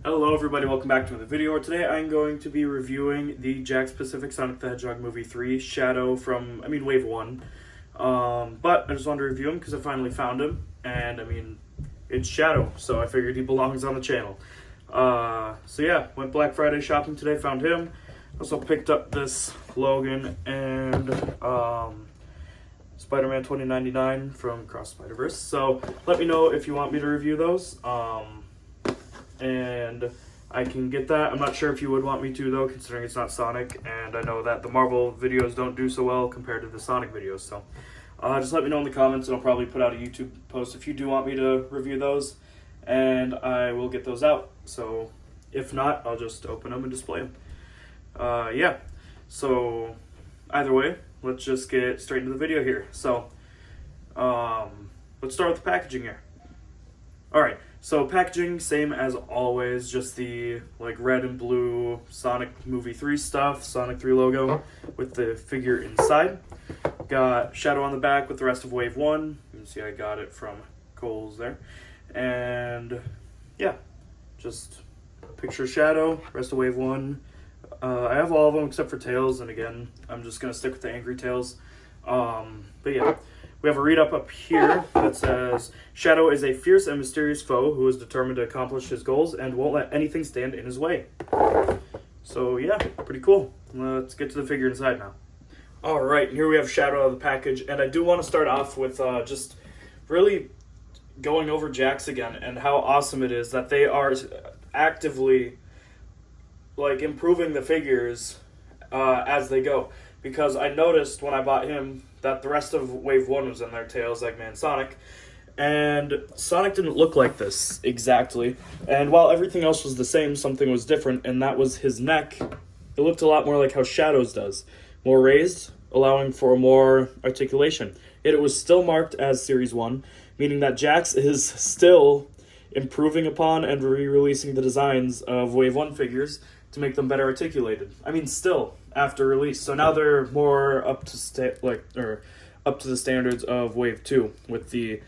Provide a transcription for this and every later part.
Hello everybody, welcome back to another video. Today I'm going to be reviewing the Jakks Pacific Sonic the Hedgehog movie 3, Shadow from, Wave 1. But I just wanted to review him because I finally found him, and it's Shadow, so I figured he belongs on the channel. So yeah, went Black Friday shopping today, found him. Also picked up this Logan and Spider-Man 2099 from Cross Spider-Verse. So let me know if you want me to review those. And I can get that. I'm not sure if you would want me to, though, considering it's not Sonic, and I know that the Marvel videos don't do so well compared to the Sonic videos, so just let me know in the comments, and I'll probably put out a YouTube post if you do want me to review those, and I will get those out. So if not, I'll just open them and display them. Yeah, so either way, let's just get straight into the video here. So let's start with the packaging here. Alright, so packaging, same as always, just the red and blue Sonic Movie 3 stuff, Sonic 3 logo with the figure inside. Got Shadow on the back with the rest of Wave 1. You can see I got it from Kohl's there. And yeah, just picture Shadow, rest of Wave 1. I have all of them except for Tails, and again, I'm just going to stick with the Angry Tails. But yeah. We have a read-up up here that says, Shadow is a fierce and mysterious foe who is determined to accomplish his goals and won't let anything stand in his way. So yeah, pretty cool. Let's get to the figure inside now. Alright, here we have Shadow out of the package, and I do want to start off with just really going over Jakks again and how awesome it is that they are actively improving the figures as they go. Because I noticed when I bought him that the rest of Wave 1 was in there, Tails, Eggman, Sonic. And Sonic didn't look like this exactly. And while everything else was the same, something was different, and that was his neck. It looked a lot more like how Shadow's does. More raised, allowing for more articulation. Yet it was still marked as Series 1, meaning that Jakks is still improving upon and re-releasing the designs of Wave 1 figures to make them better articulated. Still after release. So now they're more up to up to the standards of Wave 2 with the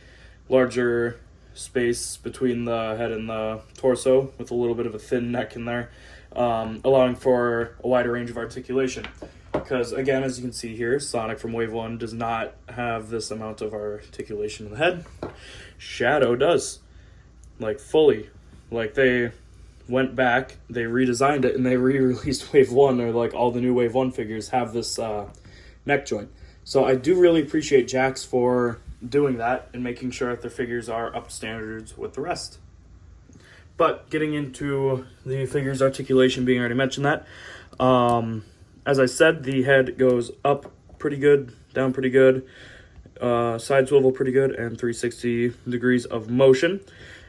larger space between the head and the torso with a little bit of a thin neck in there, allowing for a wider range of articulation. Because again, as you can see here, Sonic from Wave 1 does not have this amount of articulation in the head. Shadow does. Fully. They went back, they redesigned it, and they re-released Wave 1, or all the new Wave 1 figures have this neck joint. So I do really appreciate Jakks for doing that and making sure that their figures are up to standards with the rest. But getting into the figure's articulation, being already mentioned that, as I said, the head goes up pretty good, down pretty good, side swivel pretty good, and 360 degrees of motion,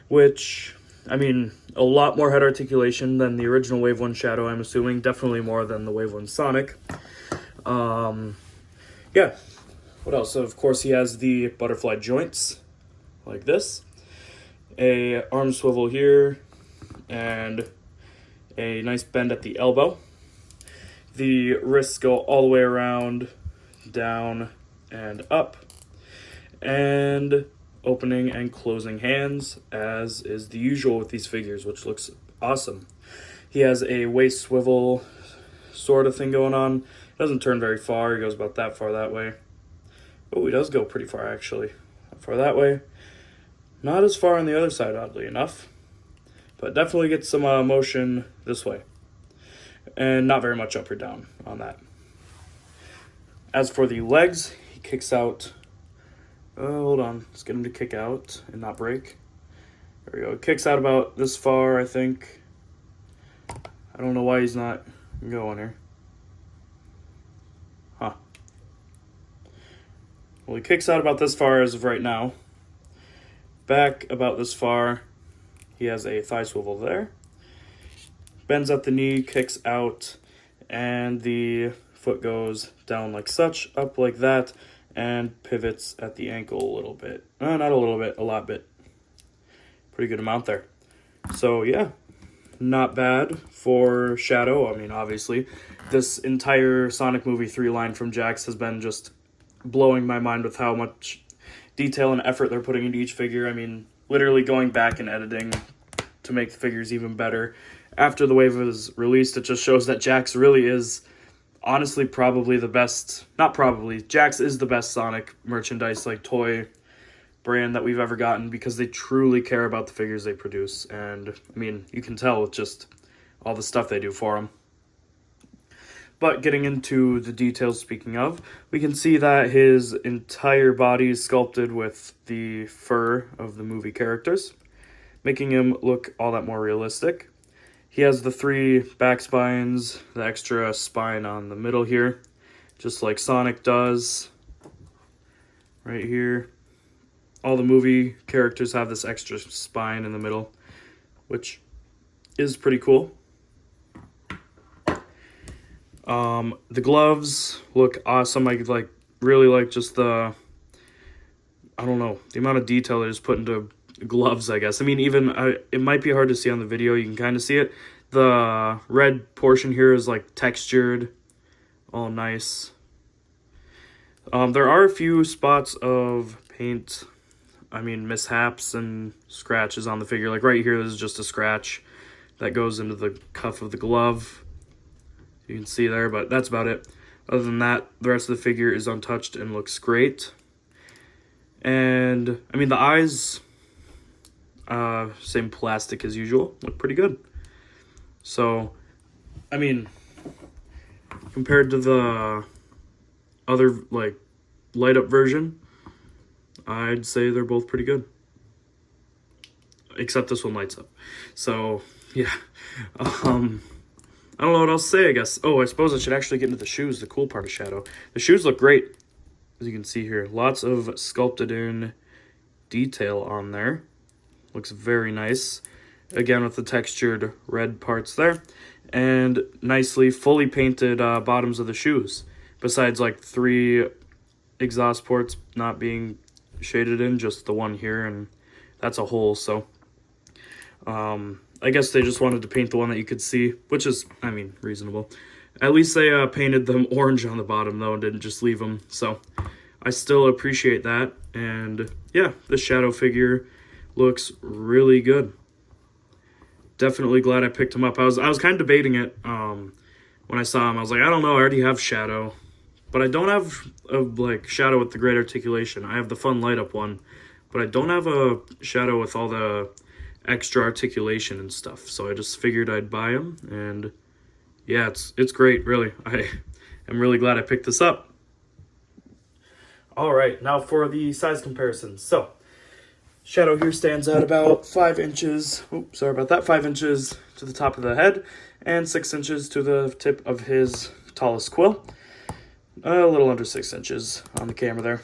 which, a lot more head articulation than the original Wave 1 Shadow, I'm assuming. Definitely more than the Wave 1 Sonic. Yeah. What else? So, of course, he has the butterfly joints, like this. A arm swivel here, and a nice bend at the elbow. The wrists go all the way around, down, and up. And opening and closing hands, as is the usual with these figures, which looks awesome. He has a waist swivel sort of thing going on. Doesn't turn very far. He goes about that far that way. Oh, he does go pretty far, actually. That far that way. Not as far on the other side, oddly enough. But definitely gets some motion this way. And not very much up or down on that. As for the legs, he kicks out... hold on. Let's get him to kick out and not break. There we go. It kicks out about this far, I think. I don't know why he's not going here. Huh. Well, he kicks out about this far as of right now. Back about this far. He has a thigh swivel there. Bends at the knee, kicks out, and the foot goes down like such, up like that, and pivots at the ankle a little bit. Not a little bit, a lot bit. Pretty good amount there. So yeah, not bad for Shadow. Obviously, this entire Sonic Movie 3 line from Jakks has been just blowing my mind with how much detail and effort they're putting into each figure. Literally going back and editing to to make the figures even better. After the wave was released, it just shows that Jakks really is honestly probably the best, not probably, Jakks is the best Sonic merchandise, like toy brand that we've ever gotten, because they truly care about the figures they produce. And I mean, you can tell with just all the stuff they do for them. But getting into the details, speaking of, we can see that his entire body is sculpted with the fur of the movie characters, making him look all that more realistic. He has the 3 back spines, the extra spine on the middle here, just like Sonic does, right here. All the movie characters have this extra spine in the middle, which is pretty cool. The gloves look awesome. I really like just the, I don't know, the amount of detail they just put into gloves, I guess. I mean, it might be hard to see on the video. You can kind of see it. The red portion here is like textured, all nice. There are a few spots of paint, mishaps and scratches on the figure. Like right here, this is just a scratch that goes into the cuff of the glove. You can see there, but that's about it. Other than that, the rest of the figure is untouched and looks great. And I mean, the eyes, same plastic as usual, look pretty good. So, I mean, compared to the other like light up version, I'd say they're both pretty good. Except this one lights up. So, yeah. I don't know what else to say, I guess. Oh, I suppose I should actually get into the shoes, the cool part of Shadow. The shoes look great, as you can see here. Lots of sculpted in detail on there. Looks very nice. Again, with the textured red parts there. And nicely fully painted bottoms of the shoes. Besides like 3 exhaust ports not being shaded in, just the one here, and that's a hole, so I guess they just wanted to paint the one that you could see, which is, reasonable. At least they painted them orange on the bottom, though, and didn't just leave them. So I still appreciate that. And yeah, this Shadow figure looks really good. Definitely glad I picked him up. I was kind of debating it when I saw him. I was like, I don't know, I already have Shadow. But I don't have a Shadow with the great articulation. I have the fun light up one. But I don't have a Shadow with all the extra articulation and stuff, so I just figured I'd buy them, and yeah, it's great, really. I am really glad I picked this up. Alright, now for the size comparisons. So, Shadow here stands at about 5 inches, 5 inches to the top of the head, and 6 inches to the tip of his tallest quill. A little under 6 inches on the camera there,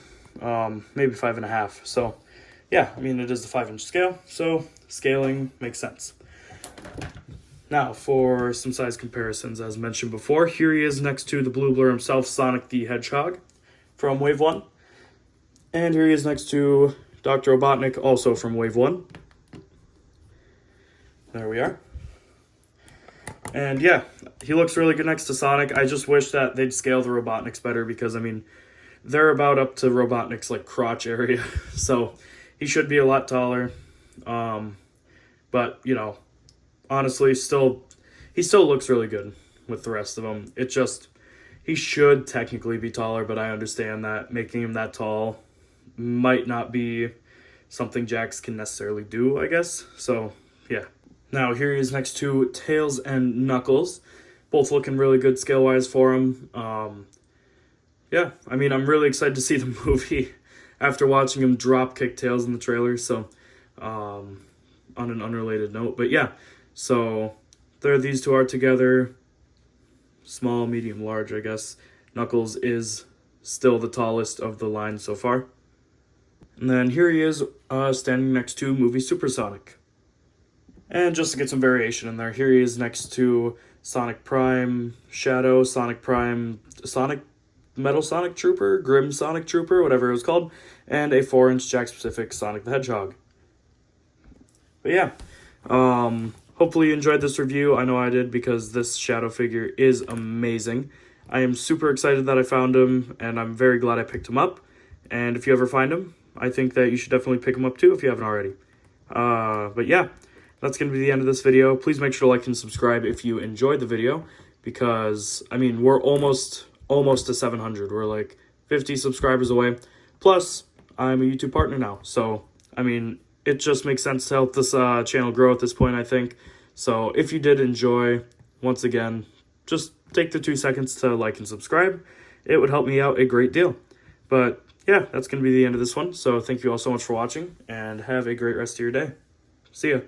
maybe 5.5, so yeah, it is the 5-inch scale, so scaling makes sense. Now, for some size comparisons, as mentioned before, here he is next to the Blue Blur himself, Sonic the Hedgehog, from Wave 1. And here he is next to Dr. Robotnik, also from Wave 1. There we are. And yeah, he looks really good next to Sonic. I just wish that they'd scale the Robotniks better, because, they're about up to Robotnik's, crotch area, so he should be a lot taller, but, honestly, he still looks really good with the rest of them. It just, he should technically be taller, but I understand that making him that tall might not be something Jakks can necessarily do, I guess. So, yeah. Now, here he is next to Tails and Knuckles, both looking really good scale-wise for him. Yeah, I'm really excited to see the movie after watching him drop kick Tails in the trailer, so on an unrelated note. But yeah, so there these two are together. Small, medium, large, I guess. Knuckles is still the tallest of the line so far. And then here he is standing next to Movie Supersonic. And just to get some variation in there, here he is next to Sonic Prime, Shadow, Sonic Prime, Metal Sonic Trooper, Grim Sonic Trooper, whatever it was called, and a 4-inch Jakks-specific Sonic the Hedgehog. But yeah, hopefully you enjoyed this review. I know I did, because this Shadow figure is amazing. I am super excited that I found him, and I'm very glad I picked him up. And if you ever find him, I think that you should definitely pick him up too if you haven't already. But yeah, that's going to be the end of this video. Please make sure to like and subscribe if you enjoyed the video, because, I mean, we're almost to 700. We're like 50 subscribers away. Plus, I'm a YouTube partner now. So, I mean, it just makes sense to help this channel grow at this point, I think. So, if you did enjoy, once again, just take the 2 seconds to like and subscribe. It would help me out a great deal. But, yeah, that's going to be the end of this one. So, thank you all so much for watching, and have a great rest of your day. See ya.